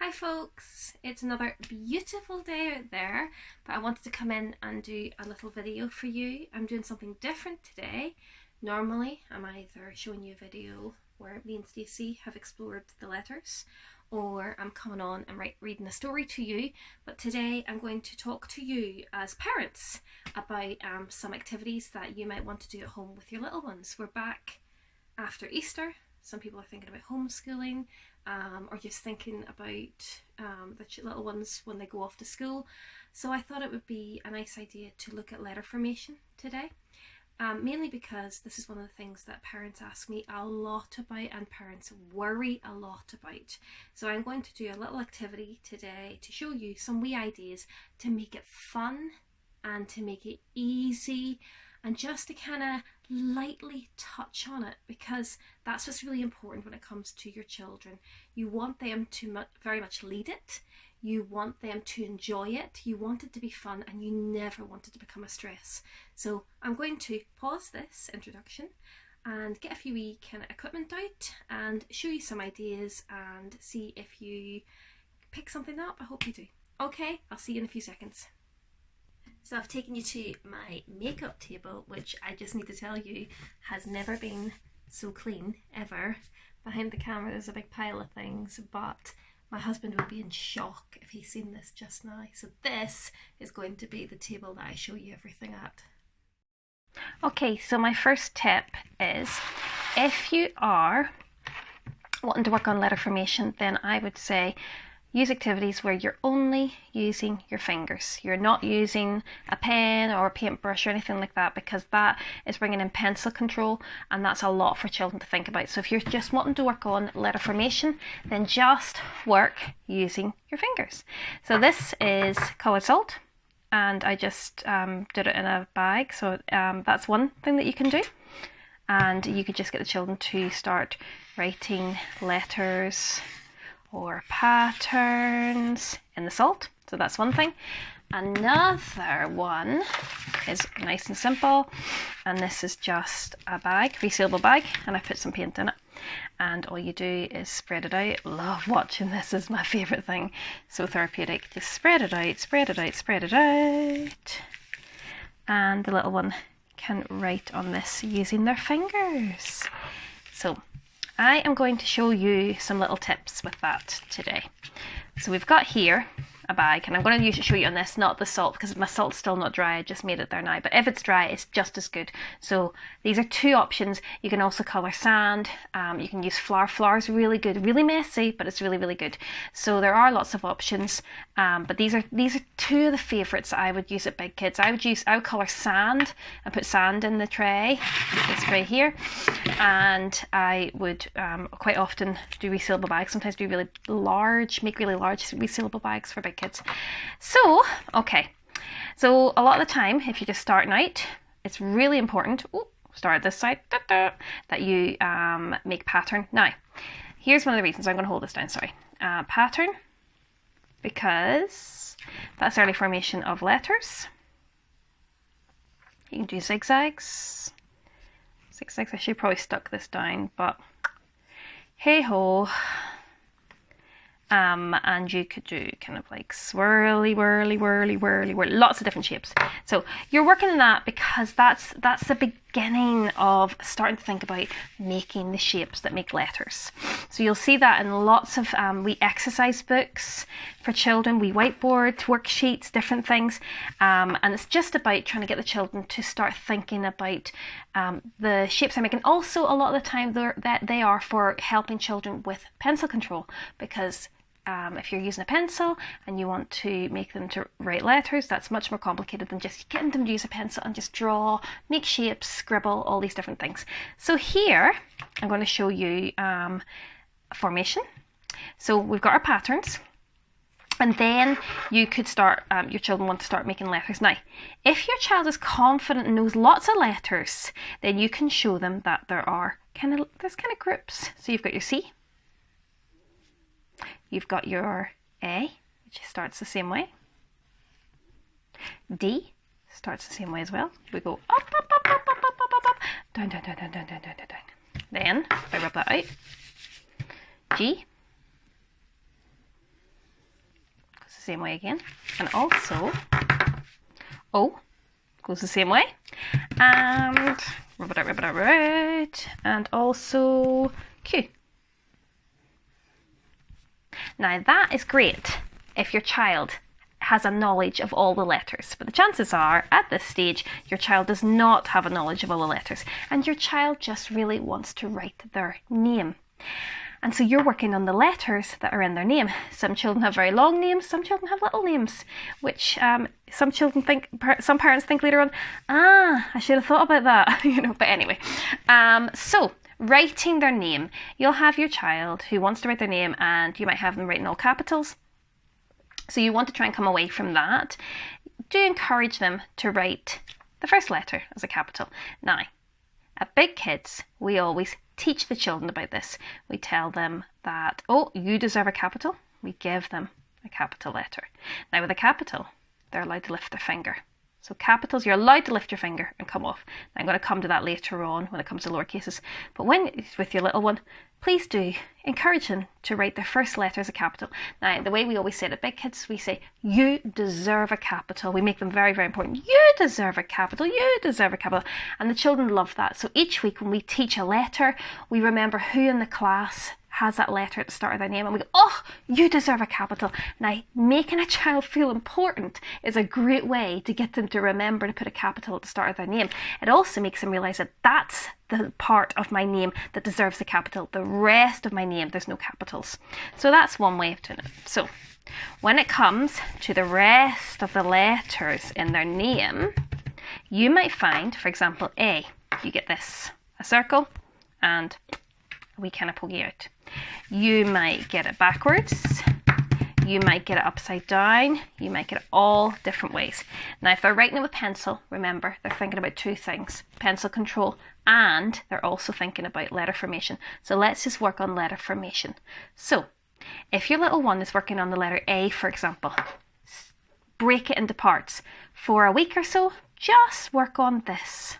Hi folks, it's another beautiful day out there, but I wanted to come in and do a little video for you. I'm doing something different today. Normally I'm either showing you a video where me and Stacey have explored the letters, or I'm coming on and reading a story to you, but today I'm going to talk to you as parents about some activities that you might want to do at home with your little ones. We're back after Easter. Some people are thinking about homeschooling, or just thinking about the little ones when they go off to school. So I thought it would be a nice idea to look at letter formation today, mainly because this is one of the things that parents ask me a lot about and parents worry a lot about. So I'm going to do a little activity today to show you some wee ideas to make it fun and to make it easy, and just to kind of lightly touch on it, because that's what's really important when it comes to your children. You want them to very much lead it, you want them to enjoy it, you want it to be fun, and you never want it to become a stress. So I'm going to pause this introduction and get a few wee kind of equipment out and show you some ideas and see if you pick something up. I hope you do. Okay, I'll see you in a few seconds. So I've taken you to my makeup table, which I just need to tell you has never been so clean ever. Behind the camera there's a big pile of things, but my husband would be in shock if he's seen this just now. So this is going to be the table that I show you everything at. Okay, so my first tip is, if you are wanting to work on letter formation, then I would say use activities where you're only using your fingers. You're not using a pen or a paintbrush or anything like that, because that is bringing in pencil control, and that's a lot for children to think about. So if you're just wanting to work on letter formation, then just work using your fingers. So this is coloured salt, and I just did it in a bag. So that's one thing that you can do. And you could just get the children to start writing letters or patterns in the salt. So that's one thing. Another one is nice and simple, and this is just a bag, resealable bag, and I put some paint in it, and all you do is spread it out. Love watching this, is my favourite thing, so therapeutic. Just spread it out, spread it out, spread it out, and the little one can write on this using their fingers. So I am going to show you some little tips with that today. So we've got here a bag, and I'm going to show you on this, not the salt, because my salt's still not dry. I just made it there now, but if it's dry, it's just as good. So these are two options. You can also colour sand, you can use flour. Flour's really good, really messy, but it's really, really good. So there are lots of options, but these are two of the favourites that I would use at Big Kids. I would colour sand and put sand in the tray, this tray here, and I would quite often do resealable bags. Sometimes do really large, make really large resealable bags for Big Kids. So, okay, so a lot of the time, if you're just starting out, it's really important, start this side, that you make pattern. Now, here's one of the reasons. I'm going to hold this down, sorry. Pattern, because that's early formation of letters. You can do zigzags. Zigzags, I should probably stuck this down, but hey ho. And you could do kind of like swirly, whirly, whirly, whirly, whirly, lots of different shapes. So you're working on that because that's the beginning of starting to think about making the shapes that make letters. So you'll see that in lots of wee exercise books for children, wee whiteboards, worksheets, different things. And it's just about trying to get the children to start thinking about the shapes they're making. Also, a lot of the time they are for helping children with pencil control, because if you're using a pencil and you want to make them to write letters, that's much more complicated than just getting them to use a pencil and just draw, make shapes, scribble, all these different things. So here I'm going to show you formation. So we've got our patterns, and then you could start, your children want to start making letters. Now, if your child is confident and knows lots of letters, then you can show them that there's kind of groups. So you've got your C, you've got your A, which starts the same way. D starts the same way as well. We go up, up, up, up, up, up, up, up, down, down, down, down, down, down, down, down. Then, if I rub that out, G, same way again. And also O goes the same way. And rub it out. And also Q. Now that is great if your child has a knowledge of all the letters, but the chances are at this stage your child does not have a knowledge of all the letters and your child just really wants to write their name. And so you're working on the letters that are in their name. Some children have very long names, some children have little names, which some parents think later on, I should have thought about that, but anyway. So writing their name, you'll have your child who wants to write their name and you might have them written all capitals. So you want to try and come away from that. Do encourage them to write the first letter as a capital. Now, at Big Kids, we always teach the children about this. We tell them that, you deserve a capital. We give them a capital letter. Now with a capital, they're allowed to lift their finger. So capitals, you're allowed to lift your finger and come off. Now, I'm going to come to that later on when it comes to lower cases. But when it's with your little one, please do encourage them to write their first letter as a capital. Now, the way we always say it at Big Kids, we say, you deserve a capital. We make them very, very important. You deserve a capital. You deserve a capital. And the children love that. So each week when we teach a letter, we remember who in the class has that letter at the start of their name and we go, you deserve a capital. Now, making a child feel important is a great way to get them to remember to put a capital at the start of their name. It also makes them realise that that's the part of my name that deserves a capital. The rest of my name, there's no capitals. So that's one way of doing it. So when it comes to the rest of the letters in their name, you might find, for example, A, you get this, a circle and a wee kind of pokey out. You might get it backwards, you might get it upside down, you might get it all different ways. Now if they're writing it with pencil, remember they're thinking about two things, pencil control and they're also thinking about letter formation. So let's just work on letter formation. So if your little one is working on the letter A, for example, break it into parts. For a week or so, just work on this.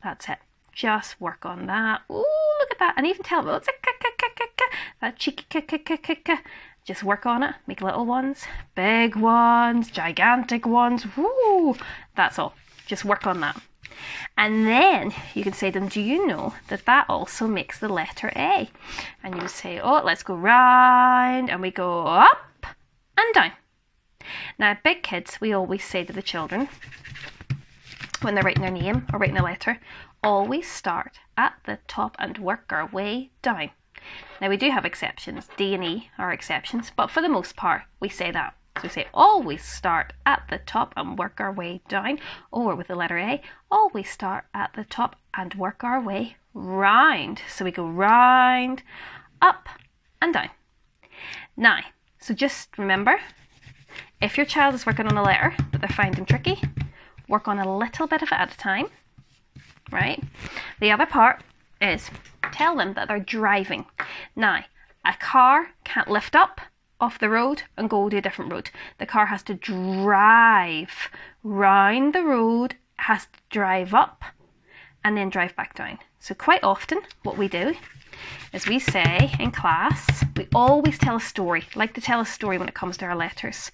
That's it. Just work on that. Ooh, look at that. And even tell them, it's a that cheeky Just work on it. Make little ones, big ones, gigantic ones. Woo! That's all. Just work on that. And then you can say to them, do you know that that also makes the letter A? And you say, let's go round. And we go up and down. Now, at Big Kids, we always say to the children, when they're writing their name or writing a letter, always start at the top and work our way down. Now we do have exceptions, D and E are exceptions, but for the most part we say that. So we say always start at the top and work our way down, or with the letter A, always start at the top and work our way round. So we go round, up and down. Now, so just remember, if your child is working on a letter that they're finding tricky, work on a little bit of it at a time. Right? The other part is tell them that they're driving. Now, a car can't lift up off the road and go to a different road. The car has to drive round the road, has to drive up and then drive back down. So quite often what we do is we say in class, we always tell a story. I like to tell a story when it comes to our letters.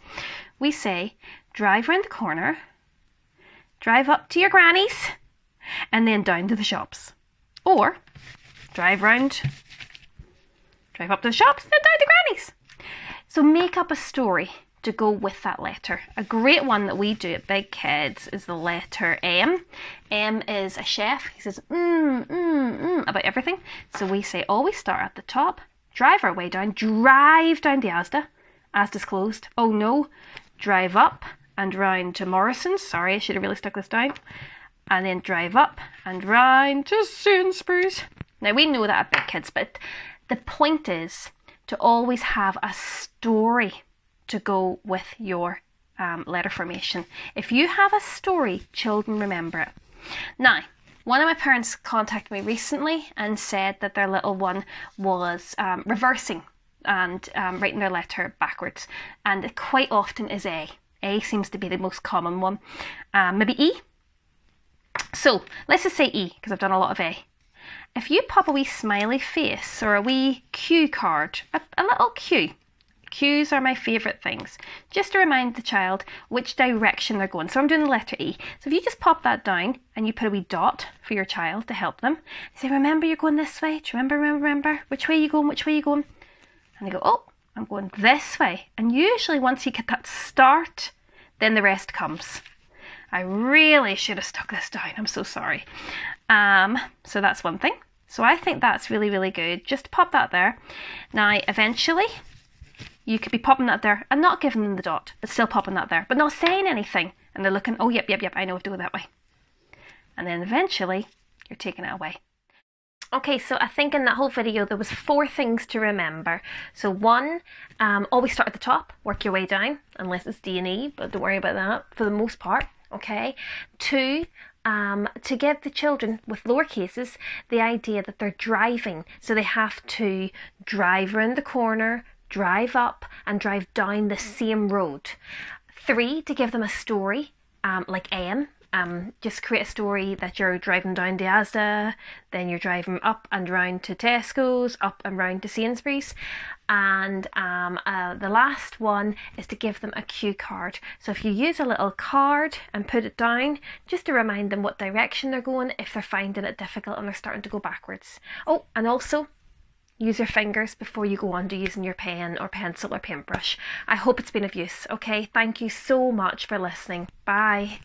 We say, drive round the corner, drive up to your granny's, and then down to the shops. Or drive up to the shops, then down to Granny's. So make up a story to go with that letter. A great one that we do at Big Kids is the letter M. M is a chef. He says about everything. So we say always start at the top, drive our way down, drive down to Asda. Asda's closed. Oh no. Drive up and round to Morrison's. Sorry, I should have really stuck this down. And then drive up and round to Sainsbury's. Now we know that at Big Kids, but the point is to always have a story to go with your letter formation. If you have a story, children remember it. Now, one of my parents contacted me recently and said that their little one was reversing and writing their letter backwards. And it quite often is A. A seems to be the most common one. Maybe E. So let's just say E, because I've done a lot of A. If you pop a wee smiley face or a wee cue card, a little cue Cues are my favourite things. Just to remind the child which direction they're going. So I'm doing the letter E. So if you just pop that down and you put a wee dot for your child to help them. Say, remember you're going this way. Do you remember? Which way are you going? Which way are you going? And they go, oh, I'm going this way. And usually once you get that start, then the rest comes. I really should have stuck this down. I'm so sorry. So that's one thing. So I think that's really, really good. Just pop that there. Now, eventually, you could be popping that there and not giving them the dot, but still popping that there, but not saying anything. And they're looking, oh, yep, I know what to do that way. And then eventually, you're taking it away. Okay, so I think in that whole video, there was 4 things to remember. So 1, always start at the top, work your way down, unless it's D and E, but don't worry about that for the most part, okay? 2, to give the children with lower cases the idea that they're driving. So they have to drive around the corner, drive up and drive down the same road. 3, to give them a story, like N. Just create a story that you're driving down to Asda, then you're driving up and round to Tesco's, up and round to Sainsbury's. And the last one is to give them a cue card. So if you use a little card and put it down, just to remind them what direction they're going if they're finding it difficult and they're starting to go backwards. Oh, and also use your fingers before you go on to using your pen or pencil or paintbrush. I hope it's been of use. Okay, thank you so much for listening. Bye.